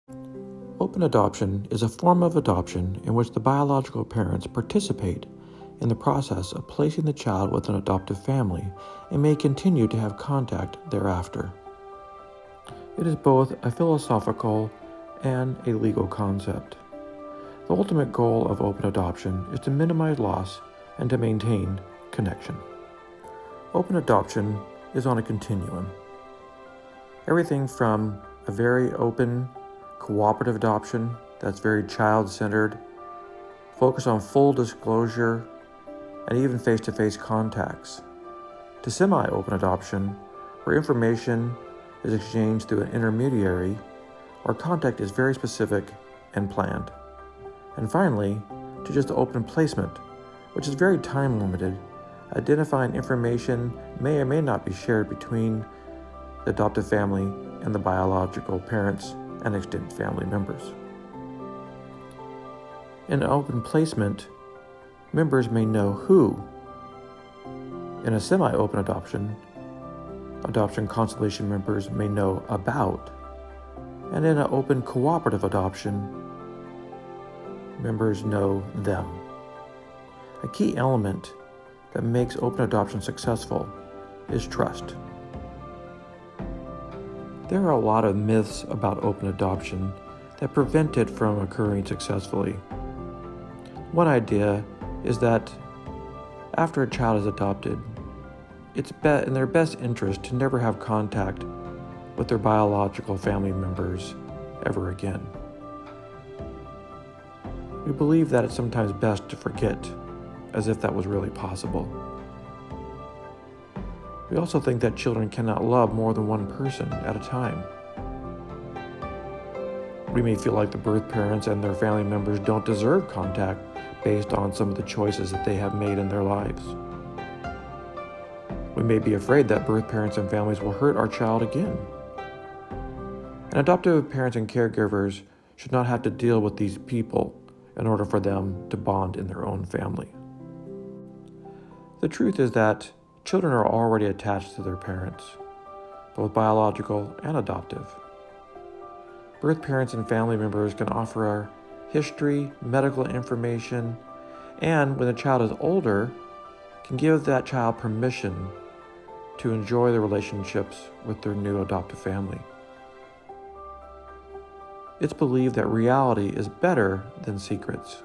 Open adoption is a form of adoption in which the biological parents participate in the process of placing the child with an adoptive family and may continue to have contact thereafter. It is both a philosophical and a legal concept. The ultimate goal of open adoption is to minimize loss and to maintain connection. Open adoption is on a continuum. Everything from a very open, cooperative adoption that's very child-centered, focused on full disclosure, and even face-to-face contacts, to semi-open adoption, where information is exchanged through an intermediary, or contact is very specific and planned. And finally, to just open placement, which is very time-limited, identifying information may or may not be shared between the adoptive family and the biological parents and extended family members. In open placement, members may know who. In a semi-open adoption, adoption-constellation members may know about. And in an open cooperative adoption, members know them. A key element that makes open adoption successful is trust. There are a lot of myths about open adoption that prevent it from occurring successfully. One idea is that after a child is adopted, it's in their best interest to never have contact with their biological family members ever again. We believe that it's sometimes best to forget, as if that was really possible. We also think that children cannot love more than one person at a time. We may feel like the birth parents and their family members don't deserve contact based on some of the choices that they have made in their lives. We may be afraid that birth parents and families will hurt our child again. And adoptive parents and caregivers should not have to deal with these people in order for them to bond in their own family. The truth is that children are already attached to their parents, both biological and adoptive. Birth parents and family members can offer our history, medical information, and when the child is older, can give that child permission to enjoy the relationships with their new adoptive family. It's believed that reality is better than secrets.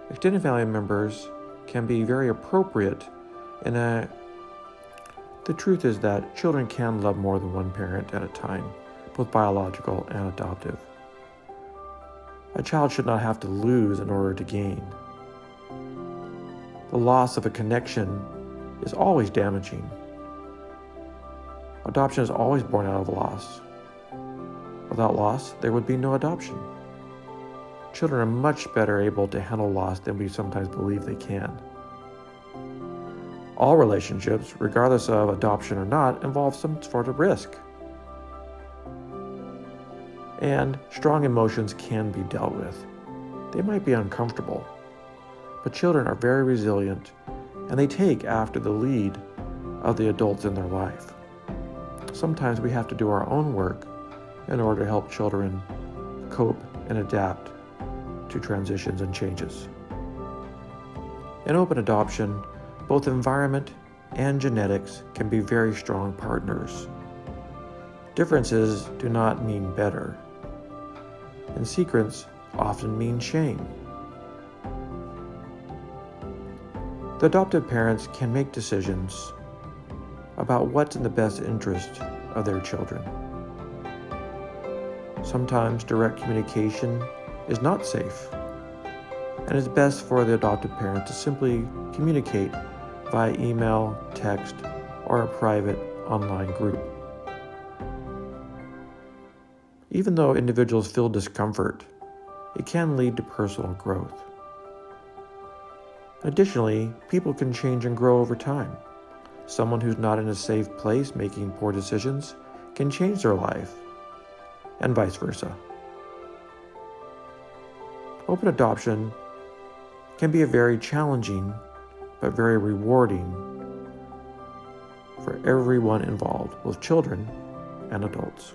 Extended family members can be very appropriate the truth is that children can love more than one parent at a time, both biological and adoptive. A child should not have to lose in order to gain. The loss of a connection is always damaging. Adoption is always born out of loss. Without loss, there would be no adoption. Children are much better able to handle loss than we sometimes believe they can. All relationships, regardless of adoption or not, involve some sort of risk. And strong emotions can be dealt with. They might be uncomfortable, but children are very resilient and they take after the lead of the adults in their life. Sometimes we have to do our own work in order to help children cope and adapt to transitions and changes. In open adoption, both environment and genetics can be very strong partners. Differences do not mean better, and secrets often mean shame. The adoptive parents can make decisions about what's in the best interest of their children. Sometimes direct communication is not safe, and it's best for the adoptive parent to simply communicate via email, text, or a private online group. Even though individuals feel discomfort, it can lead to personal growth. Additionally, people can change and grow over time. Someone who's not in a safe place making poor decisions can change their life, and vice versa. Open adoption can be a very challenging but very rewarding for everyone involved, both children and adults.